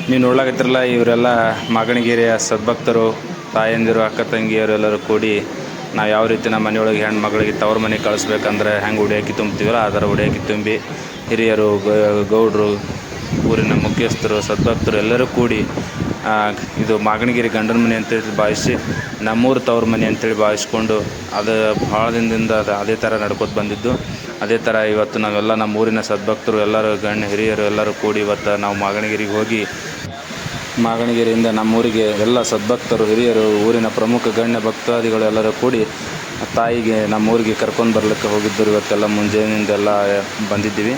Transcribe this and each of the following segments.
ನೀವು ನೋಡ್ಲಾಕತ್ತಿರಲ್ಲ, ಇವರೆಲ್ಲ ಮಾಗಣಗಿರಿಯ ಸದ್ಭಕ್ತರು, ತಾಯಂದಿರು, ಅಕ್ಕ ತಂಗಿಯರು ಎಲ್ಲರೂ ಕೂಡಿ ನಾವು ಯಾವ ರೀತಿ ನಮ್ಮ ಮನೆಯೊಳಗೆ ಹೆಣ್ಮಗಳಿಗೆ ತವ್ರ ಮನೆಗೆ ಕಳಿಸ್ಬೇಕಂದ್ರೆ ಹೆಂಗೆ ಉಡಿಯಾಕಿ ತುಂಬ್ತೀವಲ್ಲ ಆ ಥರ ಉಡಿಯಾಕಿ ತುಂಬಿ ಹಿರಿಯರು, ಗೌಡರು, ಊರಿನ ಮುಖ್ಯಸ್ಥರು, ಸದ್ಭಕ್ತರು ಎಲ್ಲರೂ ಕೂಡಿ ಇದು ಮಾಗಣಗಿರಿ ಗಂಡನ ಮನೆ ಅಂತೇಳಿ ಭಾವಿಸಿ ನಮ್ಮೂರು ತವ್ರ ಮನೆ ಅಂತೇಳಿ ಭಾವಿಸ್ಕೊಂಡು ಅದು ಭಾಳ ದಿನದಿಂದ ಅದೇ ಥರ ನಡ್ಕೊತ ಬಂದಿದ್ದು. ಅದೇ ಥರ ಇವತ್ತು ನಾವೆಲ್ಲ ನಮ್ಮ ಊರಿನ ಸದ್ಭಕ್ತರು ಎಲ್ಲರೂ ಹಿರಿಯರು ಎಲ್ಲರೂ ಕೂಡಿ ಇವತ್ತು ನಾವು ಮಾಗಣಗಿರಿಗೆ ಹೋಗಿ ಮಾಗಣಗಿರಿಯಿಂದ ನಮ್ಮೂರಿಗೆ ಎಲ್ಲ ಸದ್ಭಕ್ತರು, ಹಿರಿಯರು, ಊರಿನ ಪ್ರಮುಖ ಗಣ್ಯ ಭಕ್ತಾದಿಗಳು ಎಲ್ಲರೂ ಕೂಡಿ ತಾಯಿಗೆ ನಮ್ಮೂರಿಗೆ ಕರ್ಕೊಂಡು ಬರ್ಲಿಕ್ಕೆ ಹೋಗಿದ್ದರು. ಇವತ್ತೆಲ್ಲ ಮುಂಜಾನೆಯಿಂದೆಲ್ಲ ಬಂದಿದ್ದೀವಿ.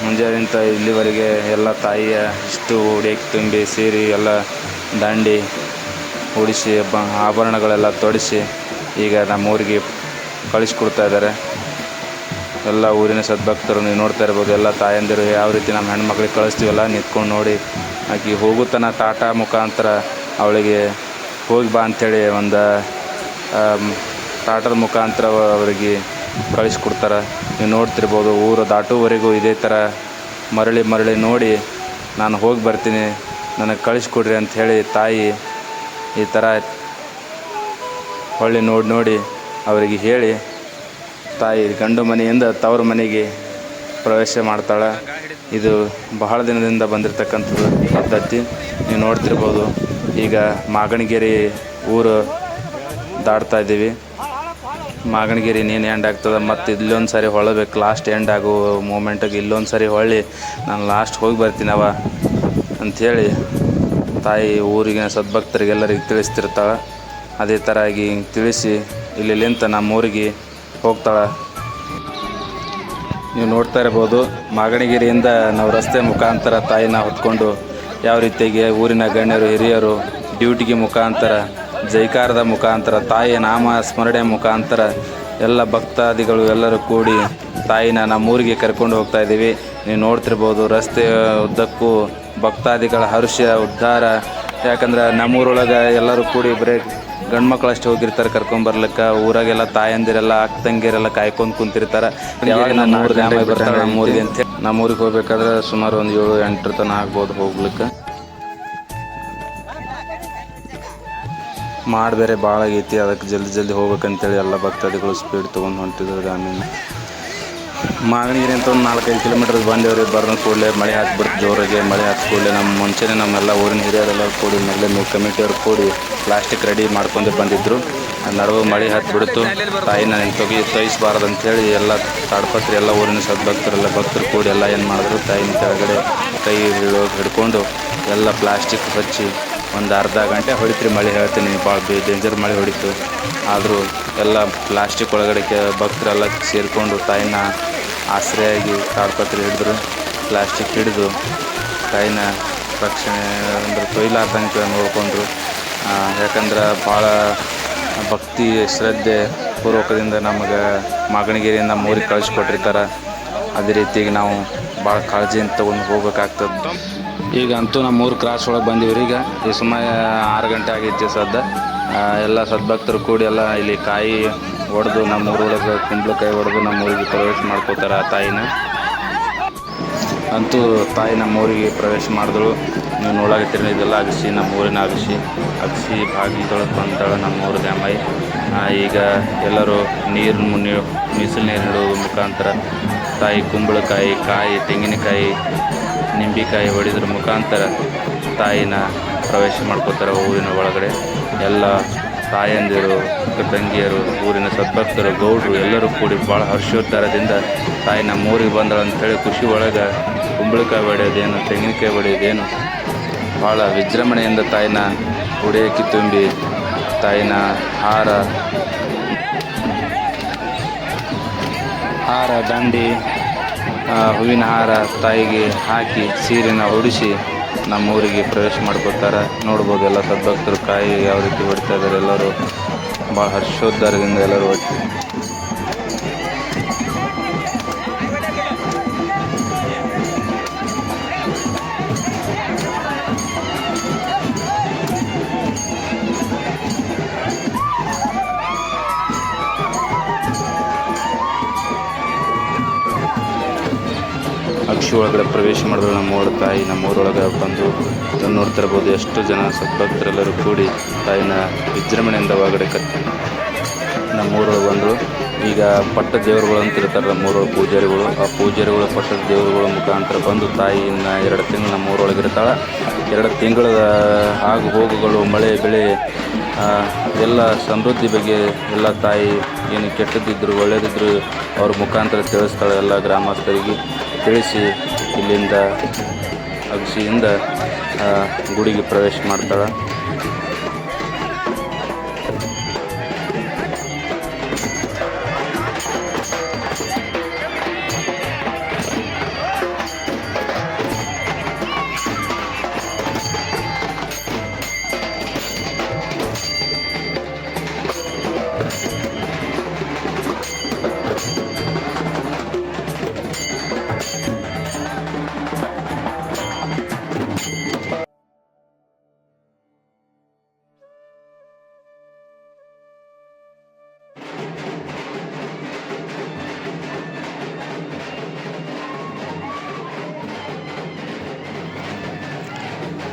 ಮುಂಜಾನೆಯಿಂದ ಇಲ್ಲಿವರೆಗೆ ಎಲ್ಲ ತಾಯಿಯ ಇಷ್ಟು ಉಡಿಯಾಕಿ ತುಂಬಿ ಸೀರೆ ಎಲ್ಲ ದಾಂಡಿ ಉಡಿಸಿ ಆಭರಣಗಳೆಲ್ಲ ತೊಡಿಸಿ ಈಗ ನಮ್ಮೂರಿಗೆ ಕಳಿಸ್ಕೊಡ್ತಾ ಇದ್ದಾರೆ. ಎಲ್ಲ ಊರಿನ ಸದ್ಭಕ್ತರು ನೀವು ನೋಡ್ತಾ ಇರ್ಬೋದು. ಎಲ್ಲ ತಾಯಂದಿರು ಯಾವ ರೀತಿ ನಮ್ಮ ಹೆಣ್ಮಕ್ಳಿಗೆ ಕಳಿಸ್ತೀವಲ್ಲ ನಿಂತ್ಕೊಂಡು ನೋಡಿ ಆಕೆ ಹೋಗುತ್ತಾನ ಟಾಟಾ ಮುಖಾಂತರ ಅವಳಿಗೆ ಹೋಗಿ ಬಾ ಅಂಥೇಳಿ ಒಂದು ಟಾಟದ ಮುಖಾಂತರ ಅವರಿಗೆ ಕಳಿಸ್ಕೊಡ್ತಾರೆ. ನೀವು ನೋಡ್ತಿರ್ಬೋದು. ಊರು ದಾಟುವವರೆಗೂ ಇದೇ ಥರ ಮರಳಿ ನೋಡಿ ನಾನು ಹೋಗಿ ಬರ್ತೀನಿ, ನನಗೆ ಕಳಿಸ್ಕೊಡ್ರಿ ಅಂಥೇಳಿ ತಾಯಿ ಈ ಥರ ಹೊಳ್ಳಿ ನೋಡಿ ಅವರಿಗೆ ಹೇಳಿ ತಾಯಿ ಗಂಡು ಮನೆಯಿಂದ ತವರು ಮನೆಗೆ ಪ್ರವೇಶ ಮಾಡ್ತಾಳೆ. ಇದು ಬಹಳ ದಿನದಿಂದ ಬಂದಿರತಕ್ಕಂಥದ್ದು ಪದ್ಧತಿ. ನೀವು ನೋಡ್ತಿರ್ಬೋದು. ಈಗ ಮಾಗಣಗಿರಿ ಊರು ದಾಟ್ತಾ ಇದ್ದೀವಿ. ಮಾಗಣಗಿರಿ ನೀನು ಎಂಡ್ ಆಗ್ತದೆ, ಮತ್ತು ಇಲ್ಲೊಂದು ಸಾರಿ ಹೊಳಬೇಕು. ಲಾಸ್ಟ್ ಎಂಡ್ ಆಗೋ ಮೂಮೆಂಟಿಗೆ ಇಲ್ಲೊಂದು ಸಾರಿ ಹೊಳ್ಳಿ ನಾನು ಲಾಸ್ಟ್ ಹೋಗಿ ಬರ್ತೀನವ ಅಂಥೇಳಿ ತಾಯಿ ಊರಿಗಿನ ಸದ್ಭಕ್ತರಿಗೆಲ್ಲರಿಗೆ ತಿಳಿಸ್ತಿರ್ತಾಳೆ. ಅದೇ ಥರ ಆಗಿ ತಿಳಿಸಿ ಇಲ್ಲಿಂತ ನಮ್ಮೂರಿಗೆ ಹೋಗ್ತಾಳೆ. ನೀವು ನೋಡ್ತಾ ಇರ್ಬೋದು. ಮಾಗಣಗಿರಿಯಿಂದ ನಾವು ರಸ್ತೆ ಮುಖಾಂತರ ತಾಯಿನ ಹೊತ್ಕೊಂಡು ಯಾವ ರೀತಿಯಾಗಿ ಊರಿನ ಗಣ್ಯರು, ಹಿರಿಯರು ಡ್ಯೂಟಿಗೆ ಮುಖಾಂತರ, ಜೈಕಾರದ ಮುಖಾಂತರ, ತಾಯಿಯ ನಾಮ ಸ್ಮರಣೆ ಮುಖಾಂತರ ಎಲ್ಲ ಭಕ್ತಾದಿಗಳು ಎಲ್ಲರೂ ಕೂಡಿ ತಾಯಿನ ನಮ್ಮೂರಿಗೆ ಕರ್ಕೊಂಡು ಹೋಗ್ತಾ ಇದ್ದೀವಿ. ನೀವು ನೋಡ್ತಿರ್ಬೋದು. ರಸ್ತೆ ಉದ್ದಕ್ಕೂ ಭಕ್ತಾದಿಗಳ ಹರ್ಷ, ಉದ್ಧಾರ. ಯಾಕಂದ್ರೆ ನಮ್ಮೂರೊಳಗೆ ಎಲ್ಲರೂ ಕೂಡಿ ಬರೀ ಗಂಡು ಮಕ್ಳು ಅಷ್ಟು ಹೋಗಿರ್ತಾರೆ ಕರ್ಕೊಂಬರ್ಲಿಕ್ಕೆ. ಊರಾಗೆಲ್ಲ ತಾಯಂದಿರೆಲ್ಲ ಅಕ್ಕ ತಂಗಿಯರೆಲ್ಲ ಕಾಯ್ಕೊಂಡು ಕುಂತಿರ್ತಾರೆ. ಯಾವಾಗ ನಮ್ಮೂರು ಡ್ಯಾಮಾಗಿ ಬರ್ತಾರೆ ನಮ್ಮೂರಿಗೆ ಅಂತ. ನಮ್ಮೂರಿಗೆ ಹೋಗ್ಬೇಕಾದ್ರೆ ಸುಮಾರು ಒಂದು 7-8 ತನಕ ಆಗ್ಬೋದು ಹೋಗ್ಲಿಕ್ಕೆ. ಮಾಡಿ ಬೇರೆ ಭಾಳ ಆಗೈತಿ. ಅದಕ್ಕೆ ಜಲ್ದಿ ಹೋಗ್ಬೇಕಂತೇಳಿ ಎಲ್ಲ ಭಕ್ತಾದಿಗಳು ಸ್ಪೀಡ್ ತೊಗೊಂಡು ಹೊಂಟಿದ್ರು. ಆಮೇಲೆ ಮಾಗಣಗಿರಿ ಅಂತ ಒಂದು 4-5 ಕಿಲೋಮೀಟರ್ ಬಂದೇವ್ರಿ. ಬರೋಣ ಕೂಡಲೇ ಮಳೆ ಹತ್ಬಿಡ್ತು. ಜೋರಾಗಿ ಮಳೆ ಹತ್ತು ಕೂಡಲೇ ನಮ್ಮ ಮುಂಚೆನೇ ನಮ್ಮೆಲ್ಲ ಊರಿನ ಹಿರಿಯರೆಲ್ಲ ಕೂಡಿ ಮೊದಲೇ ಕಮಿಟಿಯವ್ರು ಕೂಡಿ ಪ್ಲಾಸ್ಟಿಕ್ ರೆಡಿ ಮಾಡ್ಕೊಂಡು ಬಂದಿದ್ದರು. ನಡುವೆ ಮಳೆ ಹತ್ಬಿಡ್ತು. ತಾಯಿನ ತೊಯಿಸಬಾರ್ದು ಅಂಥೇಳಿ ಎಲ್ಲ ತಾಡ್ಪತ್ರಿ ಎಲ್ಲ ಊರಿನ ಸದ್ಭಕ್ತರೆಲ್ಲ ಭಕ್ತರು ಕೂಡಿ ಎಲ್ಲ ಏನು ಮಾಡಿದ್ರು, ತಾಯಿನ ಕೆಳಗಡೆ ಕೈ ಹಿಡ್ಕೊಂಡು ಎಲ್ಲ ಪ್ಲಾಸ್ಟಿಕ್ ಹಚ್ಚಿ ಒಂದು ಅರ್ಧ ಗಂಟೆ ಹೊಡಿತ್ರಿ. ಮಳೆ ಹೇಳ್ತೀನಿ, ಭಾಳ ಡೇಂಜರ್ ಮಳೆ ಹೊಡಿತು. ಆದರೂ ಎಲ್ಲ ಪ್ಲಾಸ್ಟಿಕ್ ಒಳಗಡೆ ಭಕ್ತರೆಲ್ಲ ಸೇರಿಕೊಂಡು ತಾಯಿನ ಆಶ್ರಯಾಗಿ ತಾಡ್ಪತ್ರಿ ಹಿಡಿದ್ರು. ಪ್ಲಾಸ್ಟಿಕ್ ಹಿಡಿದು ತಾಯಿನ ರಕ್ಷಣೆ ಅಂದ್ರೆ ತೊಯ್ಲಾರ್ದಂಗೆ ನೋಡಿಕೊಂಡ್ರು. ಯಾಕಂದ್ರೆ ಭಾಳ ಭಕ್ತಿ ಶ್ರದ್ಧೆ ಪೂರ್ವಕದಿಂದ ನಮಗೆ ಮಾಗಣಗಿರಿಯಿಂದ ನಮ್ಮೂರಿಗೆ ಕಳಿಸ್ಕೊಟ್ಟಿರ್ತಾರೆ. ಅದೇ ರೀತಿಯಾಗಿ ನಾವು ಭಾಳ ಕಾಳಜಿಯಿಂದ ತೊಗೊಂಡು ಹೋಗ್ಬೇಕಾಗ್ತದೆ. ಈಗ ಅಂತೂ ನಮ್ಮೂರು ಕ್ರಾಸ್ ಒಳಗೆ ಬಂದೀವಿ. ಈಗ ಈ ಸುಮಾರು 6 ಗಂಟೆ ಆಗೈತಿ ಸದ್ದ. ಎಲ್ಲ ಸದ್ಭಕ್ತರು ಕೂಡಿ ಎಲ್ಲ ಇಲ್ಲಿ ಕಾಯಿ ಹೊಡೆದು ನಮ್ಮೂರೊಳಗೆ ಕುಂಬಳಕಾಯಿ ಹೊಡೆದು ನಮ್ಮೂರಿಗೆ ಪ್ರವೇಶ ಮಾಡ್ಕೋತಾರೆ. ಆ ತಾಯಿನ ಅಂತೂ ತಾಯಿ ನಮ್ಮೂರಿಗೆ ಪ್ರವೇಶ ಮಾಡಿದಳು. ನೀವು ನೋಡಾಕತ್ತೀರಿ. ಇದೆಲ್ಲ ಅಗಸಿ, ನಮ್ಮೂರಿನ ಅಗಸಿ ಭಾಗಿದೊಳಗೆ ಬಂದಳು ನಮ್ಮೂರು ದ್ಯಾಮೈ. ಈಗ ಎಲ್ಲರೂ ಮೀಸಲು ನೀರು ಇಡುವ ಮುಖಾಂತರ ತಾಯಿ ಕುಂಬಳಕಾಯಿ, ಕಾಯಿ, ತೆಂಗಿನಕಾಯಿ, ನಿಂಬೆಕಾಯಿ ಹೊಡಿದ್ರ ಮುಖಾಂತರ ತಾಯಿನ ಪ್ರವೇಶ ಮಾಡ್ಕೋತಾರೆ ಊರಿನ ಒಳಗಡೆ. ಎಲ್ಲ ತಾಯಂದಿರು, ತಂಗಿಯರು, ಊರಿನ ಸದ್ಭಕ್ತರು, ಗೌಡರು ಎಲ್ಲರೂ ಕೂಡಿ ಭಾಳ ಹರ್ಷೋದ್ಧಾರದಿಂದ ತಾಯಿ ನಮ್ಮೂರಿಗೆ ಬಂದಳು ಅಂಥೇಳಿ ಖುಷಿ ಒಳಗೆ ಕುಂಬಳಕಾಯಿ ಹೊಡೆಯೋದೇನು, ತೆಂಗಿನಕಾಯಿ ಹೊಡೆಯೋದೇನು ಭಾಳ ವಿಜೃಂಭಣೆಯಿಂದ ತಾಯಿನ ಉಡಿಯಾಕಿ ತುಂಬಿ ತಾಯಿನ ಹಾರ ದಂಡಿ, ಹೂವಿನ ಹಾರ ತಾಯಿಗೆ ಹಾಕಿ ಸೀರೆನ ಉಡಿಸಿ ನಮ್ಮೂರಿಗೆ ಪ್ರವೇಶ ಮಾಡ್ಕೋತಾರೆ. ನೋಡ್ಬೋದು ಎಲ್ಲ ಸದ್ಭಕ್ತರು ಕಾಯಿ ಯಾವ ರೀತಿ ಹೊಡಿತಾ ಇದ್ದಾರೆ. ಎಲ್ಲರೂ ಭಾಳ ಹರ್ಷೋದ್ಧಾರದಿಂದ ಎಲ್ಲರೂ ಅಕ್ಷಿ ಒಳಗಡೆ ಪ್ರವೇಶ ಮಾಡಿದ್ರು ನಮ್ಮೂರ ತಾಯಿ ನಮ್ಮೂರೊಳಗೆ ಬಂದು ನೋಡ್ತಿರ್ಬೋದು ಎಷ್ಟು ಜನ ಸದ್ಭಕ್ತರೆಲ್ಲರೂ ಕೂಡಿ ತಾಯಿನ ವಿಜೃಂಭಣೆಯಿಂದ ಒಳಗಡೆ ನಮ್ಮೂರೊಳಗೆ ಬಂದರು. ಈಗ ಪಟ್ಟ ದೇವರುಗಳು ಅಂತಿರ್ತಾರೆ ನಮ್ಮೂರೊಳಗೆ ಪೂಜಾರಿಗಳು, ಆ ಪೂಜಾರಿಗಳು ಪಟ್ಟದ ದೇವರುಗಳ ಮುಖಾಂತರ ಬಂದು ತಾಯಿನ 2 ತಿಂಗಳು ನಮ್ಮೂರೊಳಗೆ ಇರ್ತಾಳೆ. 2 ತಿಂಗಳ ಆಗು ಹೋಗುಗಳು, ಮಳೆ ಬೆಳೆ ಎಲ್ಲ ಸಮೃದ್ಧಿ ಬಗ್ಗೆ ಎಲ್ಲ ತಾಯಿ ಏನು ಕೆಟ್ಟದ್ದಿದ್ರು ಒಳ್ಳೆಯದಿದ್ರು ಅವ್ರ ಮುಖಾಂತರ ತಿಳಿಸ್ತಾಳೆ. ಎಲ್ಲ ಗ್ರಾಮಸ್ಥರಿಗೆ ತಿಳಿಸಿ ಇಲ್ಲಿಂದ ಅಗಸಿಯಿಂದ ಗುಡಿಗೆ ಪ್ರವೇಶ ಮಾಡ್ತಾಳೆ.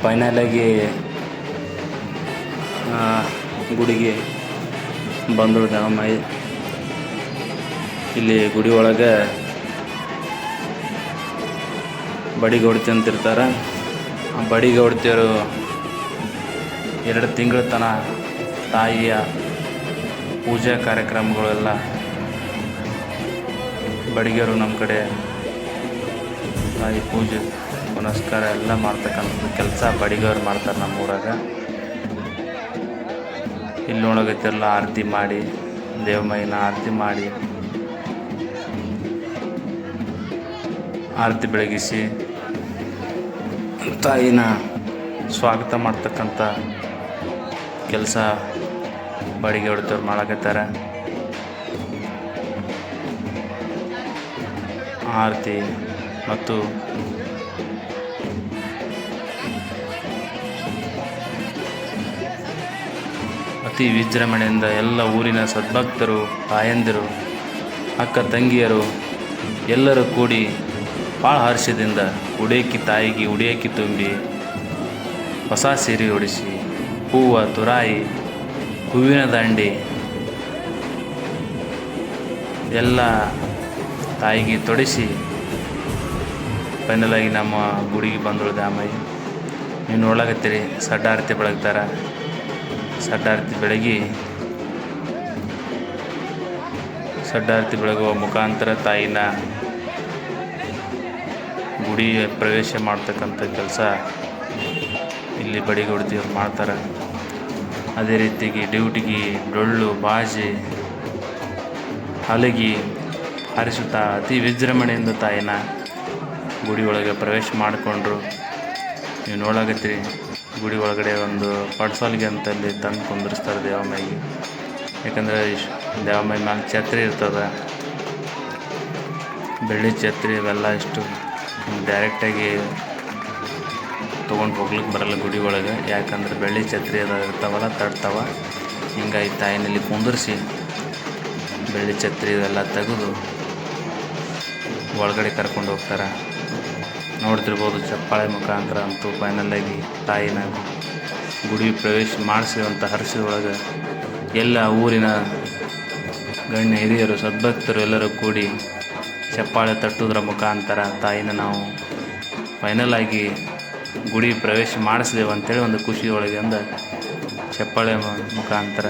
ಫೈನಲಾಗಿ ಗುಡಿಗೆ ಬಂದಳು ದೇವಮ್ಮಾಯಿ. ಇಲ್ಲಿ ಗುಡಿ ಒಳಗೆ ಬಡಿಗೌಡ್ತಿ ಅಂತಿರ್ತಾರೆ. ಆ ಬಡಿಗೌಡ್ತಿಯರು 2 ತಿಂಗಳ ತನಕ ತಾಯಿಯ ಪೂಜಾ ಕಾರ್ಯಕ್ರಮಗಳೆಲ್ಲ ಬಡಿಗೆರು ನಮ್ಮ ಕಡೆ ತಾಯಿ ಪೂಜೆ ಪುನಸ್ಕಾರ ಎಲ್ಲ ಮಾಡ್ತಕ್ಕಂಥದ್ದು ಕೆಲಸ ಬಡಿಗವ್ರು ಮಾಡ್ತಾರೆ ನಮ್ಮೂರಾಗ. ಇಲ್ಲಿ ನೋಡೋಗತ್ತೆಲ್ಲ ಆರತಿ ಮಾಡಿ ದೇವಮ್ಮನ ಆರತಿ ಮಾಡಿ ಆರತಿ ಬೆಳಗಿಸಿ ತಾಯಿನ ಸ್ವಾಗತ ಮಾಡ್ತಕ್ಕಂಥ ಕೆಲಸ ಬಾಡಿಗೆ ಹೊಡೆದವ್ರು ಮಾಡಕತ್ತಾರೆ. ಆರತಿ ಮತ್ತು ಅತಿ ವಿಜೃಂಭಣೆಯಿಂದ ಎಲ್ಲ ಊರಿನ ಸದ್ಭಕ್ತರು, ತಾಯಂದಿರು, ಅಕ್ಕ ತಂಗಿಯರು ಎಲ್ಲರೂ ಕೂಡಿ ಭಾಳ ಹರ್ಷದಿಂದ ಉಡೇಕಿ ತಾಯಿಗೆ ಉಡಿಯಕ್ಕಿ ತುಂಬಿ ಹೊಸ ಸೀರೆ ಉಡಿಸಿ ಹೂವು ತುರಾಯಿ ಹೂವಿನ ದಂಡಿ ಎಲ್ಲ ತಾಯಿಗೆ ತೊಡಿಸಿ ಫೈನಲಾಗಿ ನಮ್ಮ ಗುಡಿಗೆ ಬಂದಳು ದಾಮಯ್ಯ. ನೀವು ನೋಡ್ಲಾಕತ್ತೀರಿ ಸಡ್ಡಾರತಿ ಬೆಳಗ್ತಾರೆ. ಸಡ್ಡಾರತಿ ಬೆಳಗುವ ಮುಖಾಂತರ ತಾಯಿನ ಗುಡಿ ಪ್ರವೇಶ ಮಾಡ್ತಕ್ಕಂಥ ಕೆಲಸ ಇಲ್ಲಿ ಬಡಿಗೌಡ್ತಿಯವ್ರು ಮಾಡ್ತಾರೆ. ಅದೇ ರೀತಿಗೆ ಡ್ಯೂಟಿಗೆ ಡೊಳ್ಳು ಬಾಜಿ ಹಲಗಿ ಹಾರಿಸುತ್ತಾ ಅತಿ ವಿಜೃಂಭಣೆಯಿಂದ ತಾಯಿನ ಗುಡಿ ಒಳಗೆ ಪ್ರವೇಶ ಮಾಡಿಕೊಂಡ್ರು. ನೀವು ನೋಡಾಕತ್ತೀರಿ ಗುಡಿ ಒಳಗಡೆ ಒಂದು ಪಡ್ಸಾಲಿಗೆ ಅಂತಲ್ಲಿ ತಂದು ಕುಂದಿರಿಸ್ತಾರೆ ದೇವಮ್ಮಯ್ಯಗೆ. ಯಾಕಂದರೆ ದೇವಮ್ಮಯ್ಯ ಮ್ಯಾಲೆ ಛತ್ರಿ ಇರ್ತದೆ, ಬೆಳ್ಳಿ ಛತ್ರಿ ಇವೆಲ್ಲ ಇಷ್ಟು ಡೈರೆಕ್ಟಾಗಿ ತೊಗೊಂಡು ಹೋಗ್ಲಿಕ್ಕೆ ಬರಲ್ಲ ಗುಡಿ ಒಳಗೆ. ಯಾಕಂದ್ರೆ ಬೆಳ್ಳಿ ಛತ್ರಿ ಅದು ಇರ್ತಾವಲ್ಲ ತಡ್ತಾವ. ಹಿಂಗಾಗಿ ತಾಯಿನಲ್ಲಿ ಕುಂದಿರಿಸಿ ಬೆಳ್ಳಿ ಛತ್ರಿ ಇವೆಲ್ಲ ತೆಗೆದು ಒಳಗಡೆ ಕರ್ಕೊಂಡು ಹೋಗ್ತಾರೆ. ನೋಡ್ತಿರ್ಬೋದು ಚಪ್ಪಾಳೆ ಮುಖಾಂತರ ಅಂತೂ ಫೈನಲಾಗಿ ತಾಯಿನ ಗುಡಿ ಪ್ರವೇಶ ಮಾಡಿಸಿದಂಥ ಹರ್ಷದೊಳಗೆ ಎಲ್ಲ ಊರಿನ ಗಣ್ಯ ಹಿರಿಯರು ಸದ್ಭಕ್ತರು ಎಲ್ಲರೂ ಕೂಡಿ ಚಪ್ಪಾಳೆ ತಟ್ಟುವುದರ ಮುಖಾಂತರ ತಾಯಿನ ನಾವು ಫೈನಲಾಗಿ ಗುಡಿ ಪ್ರವೇಶ ಮಾಡಿಸಿದೆವು ಅಂತೇಳಿ ಒಂದು ಖುಷಿ ಒಳಗೆ ಅಂದ ಚಪ್ಪಾಳೆ ಮುಖಾಂತರ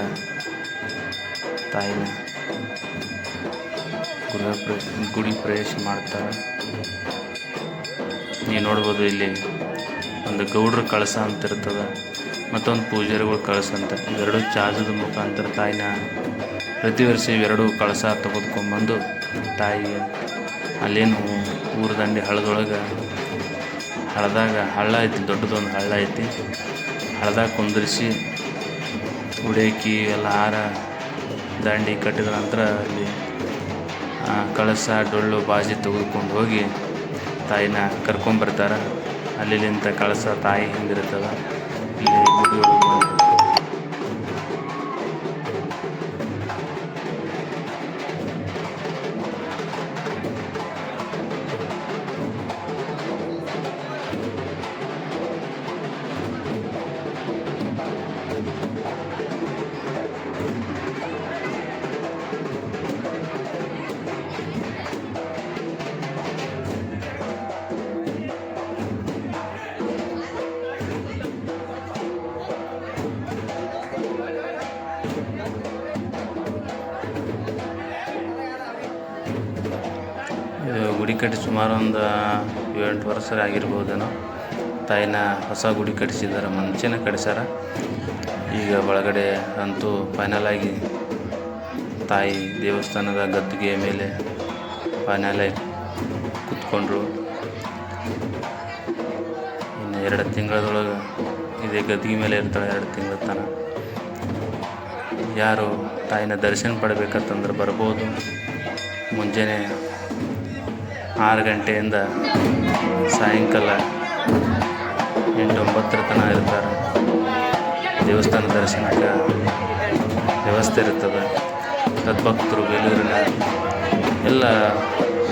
ತಾಯಿನ ಗುಡಿ ಪ್ರವೇಶ ಮಾಡ್ತಾರೆ. ನೀವು ನೋಡ್ಬೋದು ಇಲ್ಲಿ ಒಂದು ಗೌಡ್ರ ಕಳಸ ಅಂತ ಇರ್ತದೆ, ಮತ್ತೊಂದು ಪೂಜಾರಿಗಳು ಕಳಸ ಅಂತ. ಇವೆರಡು ಚಾಜದ ಮುಖಾಂತರ ತಾಯಿನ ಪ್ರತಿ ವರ್ಷ ಇವೆರಡು ಕಳಸ ತೆಗೆದುಕೊಂಡ್ಬಂದು ತಾಯಿ ಅಲ್ಲೇನು ಊರು ದಂಡಿ ಹಳ್ಳದೊಳಗೆ ಹಳ್ಳದಾಗ ಹಳ್ಳ ಐತಿ, ದೊಡ್ಡದೊಂದು ಹಳ್ಳ ಐತಿ. ಹಳ್ಳದಾಗ ಕುಂದಿರಿಸಿ ಉಡೇಕಿ ಎಲ್ಲ ಹಾರ ದಂಡಿ ಕಟ್ಟಿದ ನಂತರ ಅಲ್ಲಿ ಕಳಸ ಡೊಳ್ಳು ಬಾಜಿ ತೆಗೆದುಕೊಂಡು ಹೋಗಿ ತಾಯಿನ ಕರ್ಕೊಂಬರ್ತಾರೆ. ಅಲ್ಲಿಂದ ಕಳಸ ತಾಯಿ ಹಿಂದಿರ್ತದೆ. ಇಲ್ಲಿ ಗುಡಿ ಕಟ್ಟಿ ಸುಮಾರು ಒಂದು 7-8 ವರ್ಷ ಆಗಿರ್ಬೋದೇನೋ. ತಾಯಿನ ಹೊಸ ಗುಡಿ ಕಟ್ಟಿಸಿದ್ದಾರೆ, ಮುಂಚೆನೇ ಕಟ್ಟಿಸ್ಯಾರ. ಈಗ ಒಳಗಡೆ ಅಂತೂ ಫೈನಲ್ ಆಗಿ ತಾಯಿ ದೇವಸ್ಥಾನದ ಗದ್ದುಗೆಯ ಮೇಲೆ ಫೈನಲ್ ಆಗಿ ಕೂತ್ಕೊಂಡ್ರು. ಇನ್ನು 2 ತಿಂಗಳದೊಳಗೆ ಇದೇ ಗದ್ದುಗೆ ಮೇಲೆ ಇರ್ತಾಳೆ 2 ತಿಂಗಳ ತನಕ. ಯಾರು ತಾಯಿನ ದರ್ಶನ ಪಡಬೇಕಂತಂದ್ರೆ ಬರ್ಬೋದು. ಮುಂಜಾನೆ 6 ಗಂಟೆಯಿಂದ ಸಾಯಂಕಾಲ 8-9 ತನಕ ಇರ್ತಾರೆ. ದೇವಸ್ಥಾನ ದರ್ಶನಕ್ಕೆ ವ್ಯವಸ್ಥೆ ಇರ್ತದೆ. ಸದ್ಭಕ್ತರು, ಬೇಲೂರಿನ ಎಲ್ಲ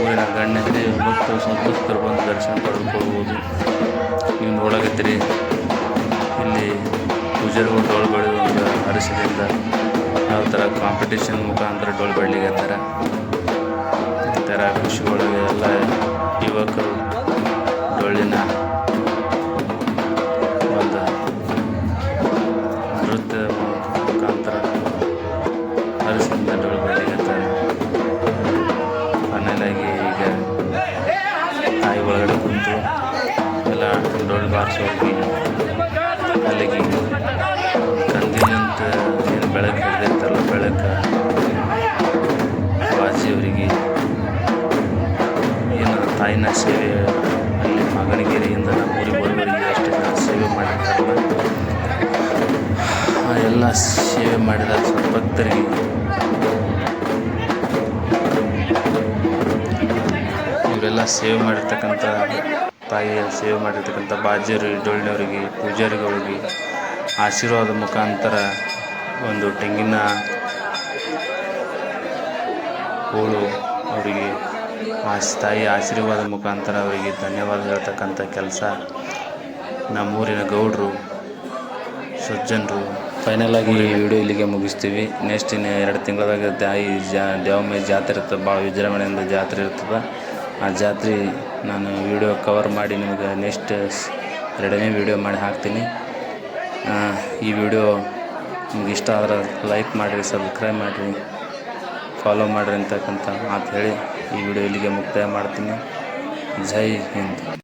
ಊರಿನ ಗಣ್ಯ ಹಿರಿಯ ಭಕ್ತರು, ಸದ್ಭಕ್ತರು ಬಂದು ದರ್ಶನ ಪಡೆದುಕೊಳ್ಬೋದು. ನೀವು ನೋಡಕತ್ತೀರಿ ಇಲ್ಲಿ ಪೂಜಾರಿಗಳು ಡೋಲು ಬಡಿದು ಒಂದು ಹರ್ಷದಿಂದ ಯಾವ ಥರ ಕಾಂಪಿಟೇಷನ್ ಮುಖಾಂತರ ಡೋಲು ಬಡ್ಲಿಕತ್ತಾರ. ಈ ಥರ ಖುಷಿ ಒಳಗೆ ಎಲ್ಲ ಯುವಕರು ಡೊಳ್ಳಿನ ಒಂದು ನೃತ್ಯ ಮುಖಾಂತರ ಹರ್ಷದಿಂದ ಡೋಲು ಬಡ್ಲಿಕತ್ತಾರೆ. ಫೈನಲಾಗಿ ಈಗ ತಾಯಿ ಒಳಗಡೆ ಕುಂತು ಎಲ್ಲ ಡೋಲು ಬಾರಿಸೋಗಿ ಅಲ್ಲಿಗೆ ಕಂದಿನಂತ ಏನು ಬೆಳಕು ಹಿಡಿದಿರ್ತಾರಲ್ಲ, ಬೆಳಕು ಬಾಜಿಯವರಿಗೆ ಏನು ತಾಯಿನ ಸೇವೆ ಅಲ್ಲಿ ಮಗನಗಿರಿಯಿಂದ ನಮ್ಮ ಊರಿಗೆ ಬರುವವರಿಗೆ ಅಷ್ಟೇ ಸೇವೆ ಮಾಡಿರ್ತಾರಲ್ಲ, ಆ ಎಲ್ಲ ಸೇವೆ ಮಾಡಿದ ಭಕ್ತರಿಗೆ ಇವರೆಲ್ಲ ಸೇವೆ ಮಾಡಿರ್ತಕ್ಕಂಥ ತಾಯಿಯ ಸೇವೆ ಮಾಡಿರ್ತಕ್ಕಂಥ ಬಾಜಿಯವ್ರಿಗೆ, ಡೊಳ್ಳಿನವರಿಗೆ, ಪೂಜಾರಿಗಳಿಗೆ ಆಶೀರ್ವಾದ ಮುಖಾಂತರ ಒಂದು ತೆಂಗಿನ ಹೋಳು ಅವರಿಗೆ ತಾಯಿ ಆಶೀರ್ವಾದ ಮುಖಾಂತರ ಅವರಿಗೆ ಧನ್ಯವಾದ ಹೇಳ್ತಕ್ಕಂಥ ಕೆಲಸ ನಮ್ಮೂರಿನ ಗೌಡರು, ಸಜ್ಜನರು. ಫೈನಲಾಗಿ ಈ ವಿಡಿಯೋ ಇಲ್ಲಿಗೆ ಮುಗಿಸ್ತೀವಿ. ನೆಕ್ಸ್ಟ್ ಇನ್ನು 2 ತಿಂಗಳದಾಗ ತಾಯಿ ದೇವಮ್ಮ ಜಾತ್ರೆ ಇರ್ತದೆ, ಭಾಳ ವಿಜೃಂಭಣೆಯಿಂದ ಜಾತ್ರೆ ಇರ್ತದೆ. ಆ ಜಾತ್ರೆ ನಾನು ವಿಡಿಯೋ ಕವರ್ ಮಾಡಿ ನಿಮಗೆ ನೆಕ್ಸ್ಟ್ 2ನೇ ವಿಡಿಯೋ ಮಾಡಿ ಹಾಕ್ತೀನಿ. ಈ ವಿಡಿಯೋ ನಿಮ್ಗೆ ಇಷ್ಟ ಆದ್ರೆ ಲೈಕ್ ಮಾಡಿರಿ, ಸಬ್ಸ್ಕ್ರೈಬ್ ಮಾಡಿರಿ, ಫಾಲೋ ಮಾಡಿರಿ ಅಂತಕ್ಕಂಥ ಮಾತು ಹೇಳಿ ಈ ವಿಡಿಯೋ ಇಲ್ಲಿಗೆ ಮುಕ್ತಾಯ ಮಾಡ್ತೀನಿ. ಜೈ ಹಿಂದ್.